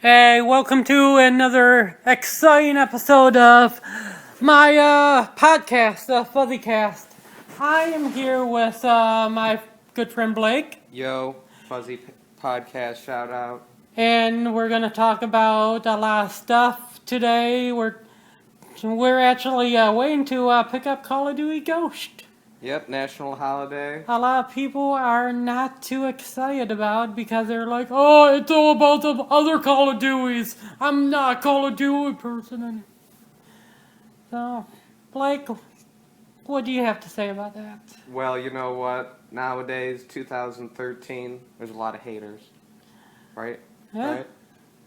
Hey, welcome to another exciting episode of my podcast, the Fuzzycast. I am here with my good friend Blake, Yo, Podcast shout out. and we're gonna talk about a lot of stuff today. We're actually waiting to pick up Call of Duty Ghost. Yep, national holiday. A lot of people are not too excited about it because they're like, oh, it's all about the other Call of Duties. I'm not a Call of Duty person anymore. So, Blake, what do you have to say about that? Well, you know what? Nowadays, 2013, there's a lot of haters. Right? Yeah, Right?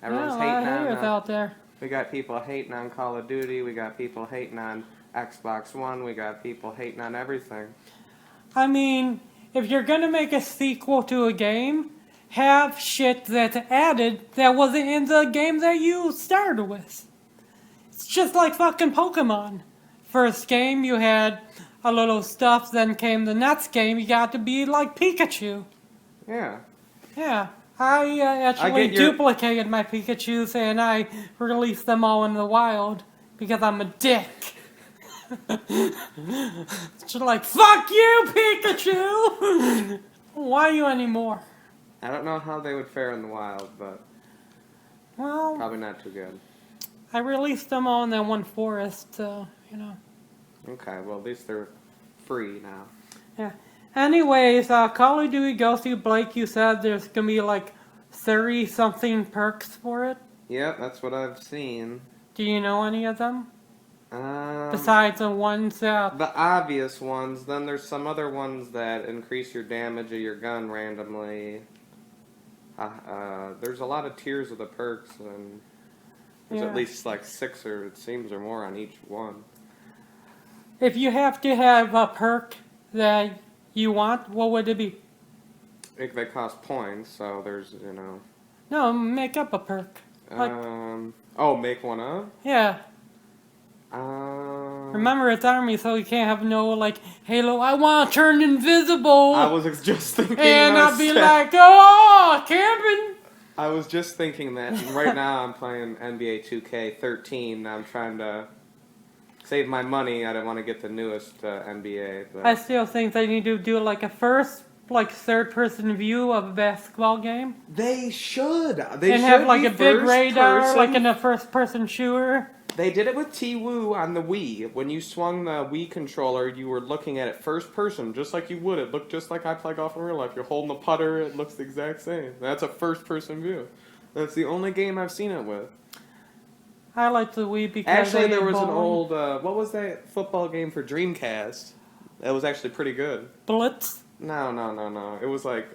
Everyone's yeah, a lot of hating haters on. out there. We got people hating on Call of Duty. We got people hating on Xbox One. We got people hating on everything. I mean, if you're gonna make a sequel to a game, have shit that's added that wasn't in the game that you started with. It's just like fucking Pokemon. First game, you had a little stuff, then came the next game, you got to be like Pikachu. Yeah. Yeah. I actually duplicated my Pikachus and I released them all in the wild because I'm a dick. Just like, fuck you, Pikachu! Why you anymore? I don't know how they would fare in the wild, but Well, probably not too good. I released them all in that one forest, so, you know. Okay, well, at least they're free now. Yeah. Anyways, Call of Duty Ghosty Blake, you said there's gonna be like 30 something perks for it. Yep, that's what I've seen. Do you know any of them? Um, Besides the ones that. The obvious ones. Then there's some other ones that increase your damage of your gun randomly. There's a lot of tiers of the perks, and there's Yeah. at least like 6 or it seems or more on each one. If you have to have a perk that you want, what would it be? They cost points, so there's No, make up a perk. Like- make one up. Yeah. Um, Remember, it's army, so you can't have no like Halo. I want to turn invisible. I was just thinking. and that I'd be stuff. like, oh, camping. I was just thinking that. And right now, I'm playing NBA 2K13. I'm trying to save my money. I don't want to get the newest NBA. But I still think they need to do like a first, like third-person view of a basketball game, they should. and have like a big radar, like in a first-person shooter. They did it with T-Woo on the Wii. When you swung the Wii controller, you were looking at it first person, just like you would. It looked just like I play golf in real life. You're holding the putter, it looks the exact same. That's a first person view. That's the only game I've seen it with. I like the Wii because Actually, there they was an bowling. old, what was that football game for Dreamcast? That was actually pretty good. Blitz. No. It was like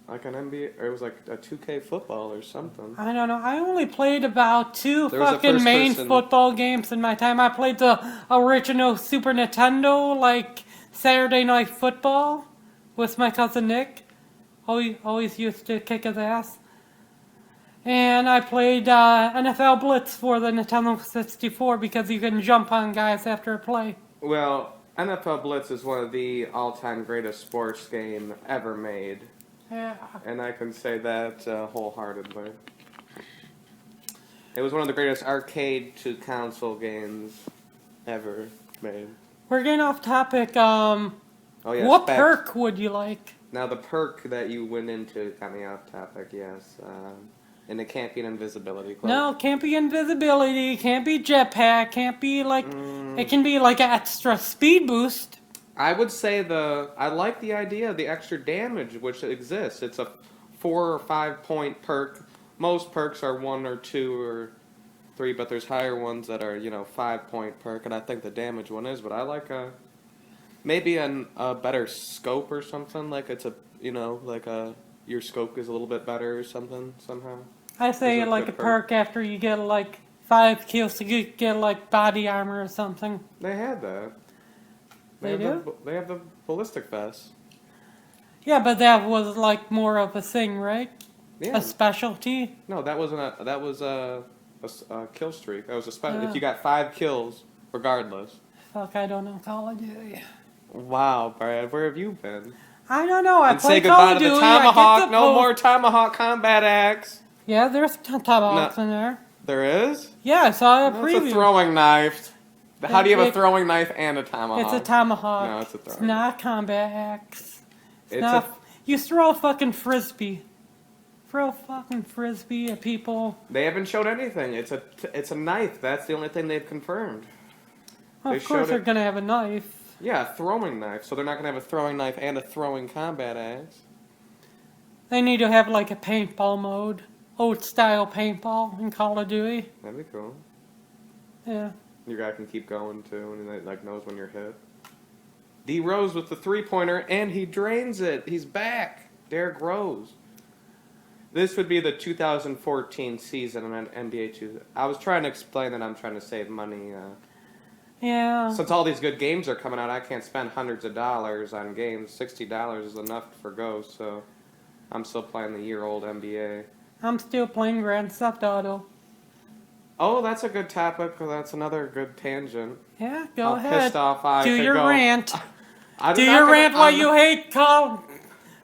an NBA, or it was like a 2K football or something. I don't know. I only played about 2 There was a fucking main first-person- football games in my time. I played the original Super Nintendo, like Saturday Night Football, with my cousin Nick. Always used to kick his ass. And I played NFL Blitz for the Nintendo 64 because you can jump on guys after a play. Well, NFL Blitz is one of the all-time greatest sports game ever made. Yeah. And I can say that wholeheartedly. It was one of the greatest arcade to console games ever made. We're getting off topic. Oh yeah. What specs. perk would you like? Now the perk that you went into got me off topic. Yes. And it can't be an invisibility cloak. No, can't be invisibility, can't be jetpack, can't be like. It can be like an extra speed boost. I would say I like the idea of the extra damage which exists. It's a 4 or 5 point perk. Most perks are 1 or 2 or 3, but there's higher ones that are 5 point perk, and I think the damage one is. But I like maybe a better scope or something. Like it's your scope is a little bit better or something somehow. I say Is it like a good perk after you get like 5 kills to get like body armor or something. They had that. They have do? They have the ballistic vest. Yeah, but that was like more of a thing, right? Yeah. A specialty. No, that wasn't a. That was a kill streak. That was a special. Yeah. If you got 5 kills, regardless. Fuck, I don't know Call of Duty. Wow, Brad, where have you been? I don't know. I And say play Call goodbye of to Duty. the I get tomahawk. the No more tomahawk combat axe. Yeah, there's tomahawks in there. There is? Yeah, I saw a That's preview. a throwing knife. How do you have a It- throwing knife and a tomahawk? It's a tomahawk. No, it's a It's throwing not a combat axe. It's Not. You throw a fucking frisbee. Throw a fucking frisbee at people. They haven't showed anything. It's a knife. That's the only thing they've confirmed. Well, They of course showed they're it- gonna have a knife. Yeah, a throwing knife. So they're not gonna have a throwing knife and a throwing combat axe. They need to have like a paintball mode. Old style paintball in Call of Duty. That'd be cool. Yeah. Your guy can keep going too, and he like knows when you're hit. D Rose with the 3-pointer, and he drains it. He's back. Derrick Rose. This would be the 2014 season on NBA 2. I was trying to explain that I'm trying to save money. Yeah. Since all these good games are coming out, I can't spend hundreds of dollars on games. $60 is enough for Ghost, so I'm still playing the year-old NBA. I'm still playing Grand Theft Auto. Oh, that's a good topic. That's another good tangent. Yeah, go How ahead. pissed off I Do could your go. rant. I'm Do not your gonna- rant why I'm- you hate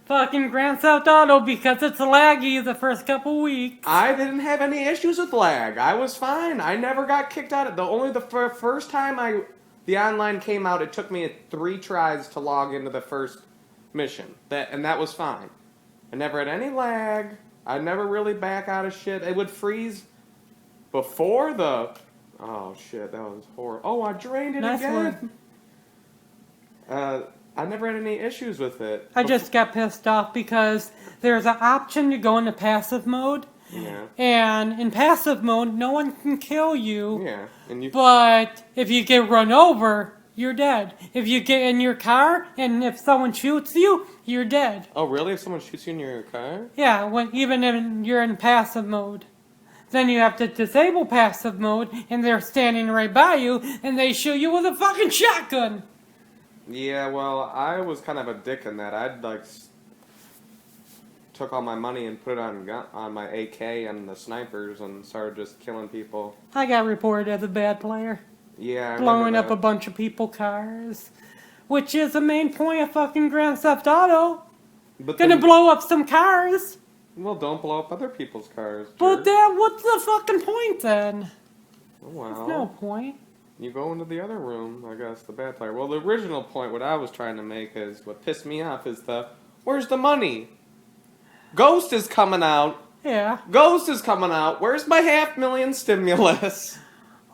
fucking Grand Theft Auto because it's laggy the first couple weeks. I didn't have any issues with lag. I was fine. I never got kicked out. The first time the online came out, it took me 3 tries to log into the first mission. That was fine. I never had any lag. I never really back out of shit. It would freeze before the. Oh shit, that was horrible. Oh, I drained it Nice again. I never had any issues with it. I just got pissed off because there's an option to go into passive mode, Yeah. and in passive mode, no one can kill you. Yeah. And you. But if you get run over, you're dead. If you get in your car and if someone shoots you, you're dead. Oh really? If someone shoots you in your car? Yeah, even if you're in passive mode. Then you have to disable passive mode, and they're standing right by you, and they shoot you with a fucking shotgun. Yeah, well, I was kind of a dick in that. I'd took all my money and put it on my AK and the snipers and started just killing people. I got reported as a bad player. Yeah, I Blowing remember up a that. bunch of people's cars. Which is the main point of fucking Grand Theft Auto. But Gonna then- blow up some cars. Well, don't blow up other people's cars. But jerk. then, what's the fucking point then? Oh, There's well, no point. you go into the other room, I guess, the bad player. Well, the original point, what I was trying to make is, what pissed me off is where's the money? Ghost is coming out. Yeah. Ghost is coming out. Where's my $500,000 stimulus?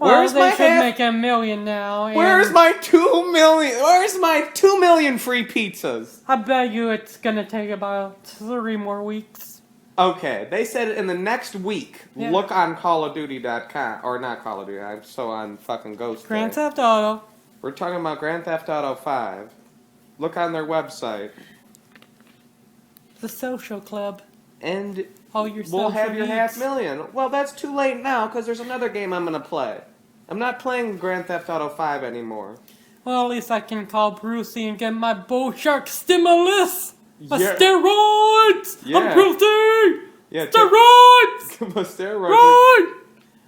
Well, Where's they my should half? make $1 million now. And Where's my 2 million? Where's my 2 million free pizzas? I bet you it's gonna take about 3 more weeks. Okay, they said in the next week. Yeah. Look on CallOfDuty.com or not Call of Duty. I'm so on fucking Ghost. Grand Day. Theft Auto. We're talking about Grand Theft Auto 5. Look on their website, The Social Club. and All your we'll have social your needs. $500,000. Well, that's too late now because there's another game I'm gonna play. I'm not playing Grand Theft Auto 5 anymore. Well, at least I can call Brucey and get my Bull Shark stimulus! My Yeah. steroids! Yeah. I'm Brucey! Yeah, Steroids! my steroids. Right!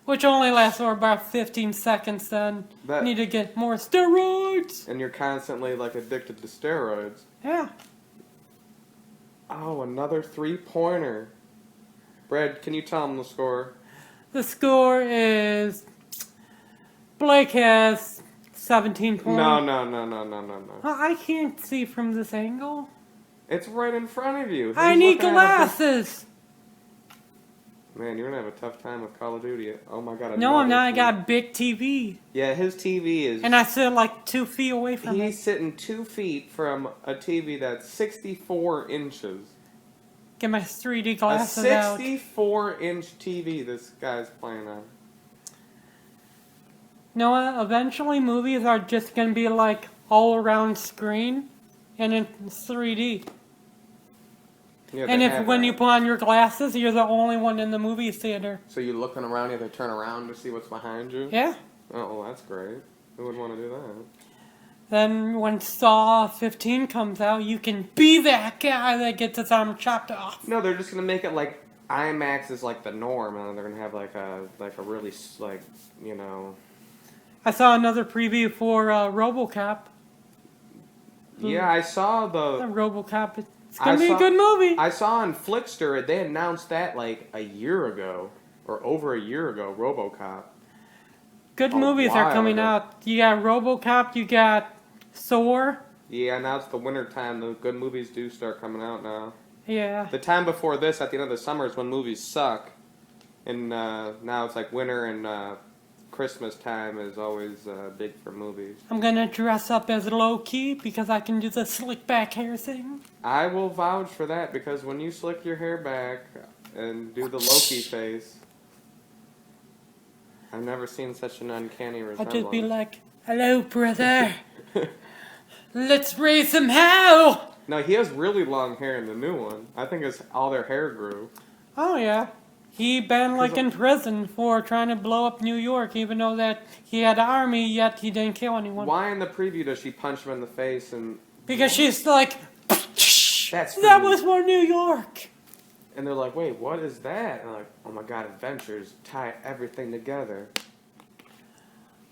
Which only lasts for about 15 seconds then. That- Need to get more steroids! And you're constantly like addicted to steroids. Yeah. Oh, another 3-pointer. Brad, can you tell him the score? The score is... Blake has 17 points. No. I can't see from this angle. It's right in front of you. I Who's need looking at it? glasses! Man, you're gonna have a tough time with Call of Duty. Oh my god. No, I'm another not. I team. got a big TV. Yeah, his TV is. And I sit like 2 feet away from He's it. sitting 2 feet from a TV that's 64 inches. Get my 3D A glasses out. 64-inch TV this guy's playing on. You know what? Eventually movies are just gonna be like all around screen and it's 3D. Yeah, And they if have when that. you put on your glasses, you're the only one in the movie theater. So you're looking around, you have to turn around to see what's behind you? Yeah? Oh, well, that's great. Who would want to do that? Then when Saw 15 comes out, you can be that guy that gets his arm chopped off. No, they're just gonna make it like IMAX is like the norm, and they're gonna have like a really like, you know. I saw another preview for RoboCop. Yeah, I saw The the. RoboCop It's gonna be a good movie. I saw on Flickster they announced that like a year ago or over a year ago. RoboCop. Good A movies are while coming ago. out. You got RoboCop. You got Soar. Yeah, now it's the winter time. The good movies do start coming out now. Yeah. The time before this, at the end of the summer, is when movies suck, and now it's like winter and Christmas time is always big for movies. I'm gonna dress up as Loki because I can do the slick back hair thing. I will vouch for that because when you slick your hair back and do the Loki face, I've never seen such an uncanny I'll resemblance. just be like, "Hello, brother. Let's raise some hell." No, he has really long hair in the new one. I think it's all their hair grew. Oh yeah. He been like in prison for trying to blow up New York, even though that he had an army, yet he didn't kill anyone. Why in the preview does she punch him in the face and Because she's like, That's that for was for New York. and they're like, wait, what is that? And I'm like, oh my god, adventures tie everything together.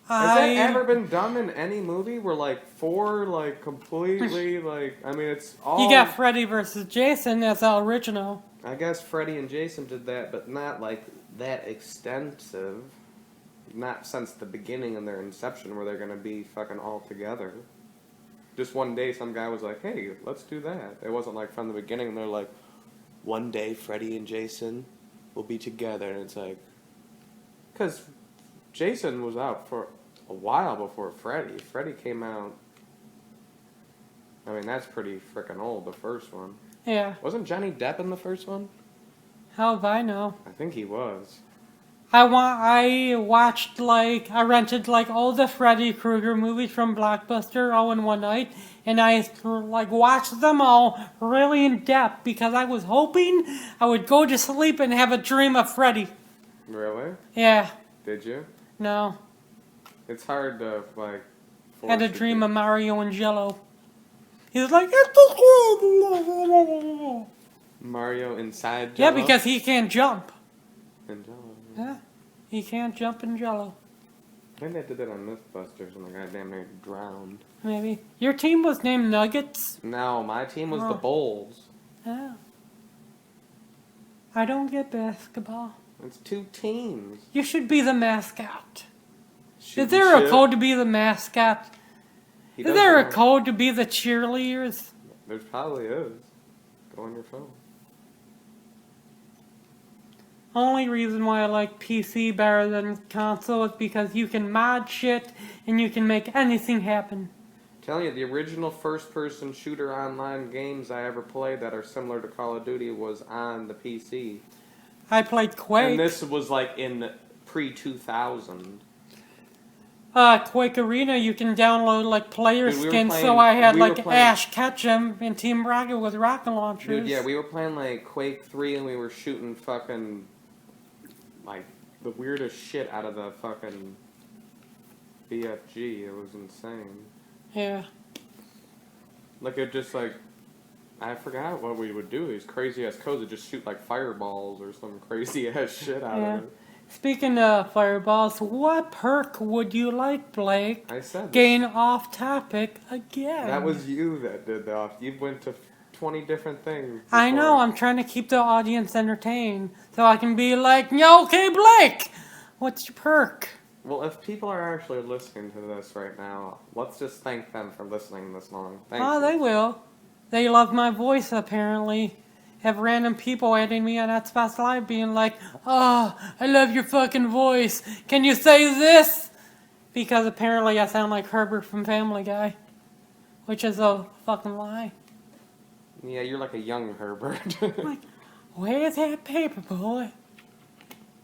Has that ever been done in any movie where like four like completely like I mean it's all You got Freddy versus Jason as the original. I guess Freddy and Jason did that, but not like that extensive. Not since the beginning of their inception where they're gonna be fucking all together. Just one day some guy was like, hey, let's do that. It wasn't like from the beginning they're like, one day Freddy and Jason will be together and it's like because Jason was out for a while before Freddy. Freddy came out I mean that's pretty freaking old, the first one. Yeah. Wasn't Johnny Depp in the first one? How have I know? I think he was. I rented like all the Freddy Krueger movies from Blockbuster all in one night, and I like watched them all really in depth because I was hoping I would go to sleep and have a dream of Freddy. Really? Yeah. Did you? No. It's hard to like. Had a force you dream to- of Mario and Jello. He was like, "It's a Mario inside. yeah, Jell-O? because he can't jump. In Jell-O. Yeah, he can't jump in Jello. I think they did that on Mythbusters and the guy damn near drowned. Maybe your team was named Nuggets. No, my team was Oh. the Bulls. Yeah. I don't get basketball. It's two teams. You should be the mascot. Shoot Is there a shit. code to be the mascot? He Is does there a that. code to be the cheerleaders? There probably is. Go on your phone. Only reason why I like PC better than console is because you can mod shit and you can make anything happen. Telling you, the original first-person shooter online games I ever played that are similar to Call of Duty was on the PC. I played Quake. And this was like in pre-2000. Quake Arena, you can download like player Dude, we were skins, so playing- I had we were like playing- Ash Ketchum and Team Rocket with rocket launchers. Dude, yeah, we were playing like Quake 3 and we were shooting fucking like the weirdest shit out of the fucking BFG. It was insane. Yeah. Like it just like I forgot what we would do. These crazy ass codes would just shoot like fireballs or some crazy ass shit out Yeah. of it. Speaking of fireballs, what perk would you like, Blake? I said Gain off topic again. that was you that did that. You went to 20 different things. I before. know, I'm trying to keep the audience entertained. So I can be like, "Yeah, okay, Blake, what's your perk?" Well, if people are actually listening to this right now, let's just thank them for listening this long. Thank Oh, you. they will. They love my voice, apparently. Have random people adding me on Xbox Live being like, "Oh, I love your fucking voice. Can you say this?" Because apparently I sound like Herbert from Family Guy. Which is a fucking lie. Yeah, you're like a young Herbert. Like, where's that paper boy?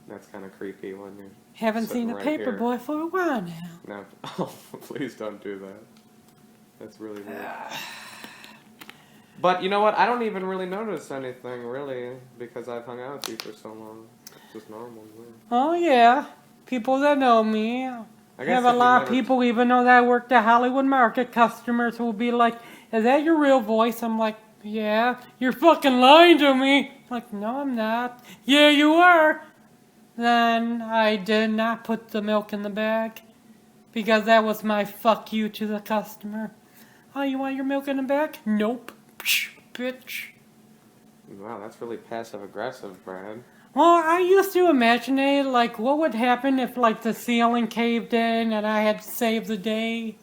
That's kind of creepy when you're. Haven't Sitting seen a right paper here. boy for a while now. No, oh, please don't do that. That's really weird. But you know what? I don't even really notice anything, really, because I've hung out with you for so long. It's just normal. Yeah. Oh yeah, people that know me. I I guess have if a you lot of never- people, even though that I worked at Hollywood Market, customers will be like, "Is that your real voice?" I'm like, "Yeah." "You're fucking lying to me." I'm like, "No, I'm not." "Yeah, you are." Then I did not put the milk in the bag because that was my fuck you to the customer. "Oh, you want your milk in the bag?" "Nope." Psh. bitch. Wow, that's really passive aggressive, Brad. Well, I used to imagine it, like, what would happen if, like, the ceiling caved in and I had to save the day?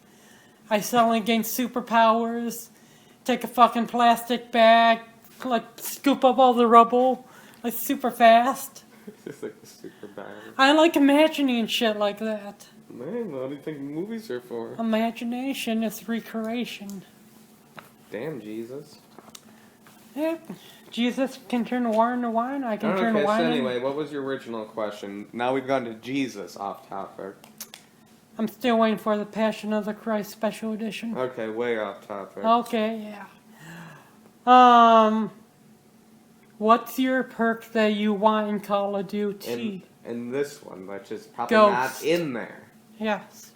I suddenly gained superpowers, take a fucking plastic bag, like, scoop up all the rubble, like, super fast. It's like a super bad. I like imagining shit like that. Man, what do you think movies are for? Imagination is recreation. Damn, Jesus. Yeah, Jesus can turn water into wine, I can turn Okay, wine so into... anyway, what was your original question? Now we've gone to Jesus off topic. I'm still waiting for the Passion of the Christ special edition. Okay, way off topic. Okay, yeah. What's your perk that you want in Call of Duty? And this one, which is probably Ghost. not in there. Yes.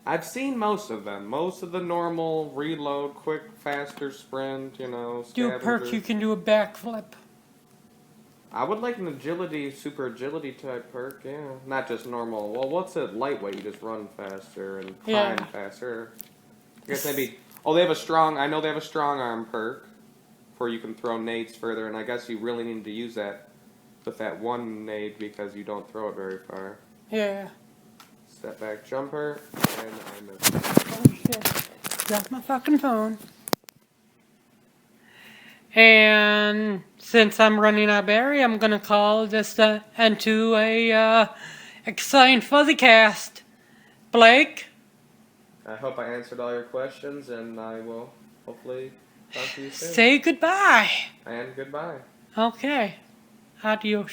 I've seen most of them. Most of the normal reload, quick, faster sprint, you know, Do a perk, scavengers. you can do a backflip. I would like an agility, super agility type perk, yeah. Not just normal. Well, what's it? Lightweight, you just run faster and climb Yeah. faster. I guess maybe. Oh, they have a strong. I know they have a strong arm perk, where you can throw nades further, and I guess you really need to use that with that one nade because you don't throw it very far. Yeah. Step back jumper, and I missed. Oh shit. That's my fucking phone. And since I'm running out of battery, I'm gonna call this into a exciting fuzzy cast. Blake, I hope I answered all your questions, and I will hopefully talk to you soon. say goodbye. And goodbye. Okay. Adios.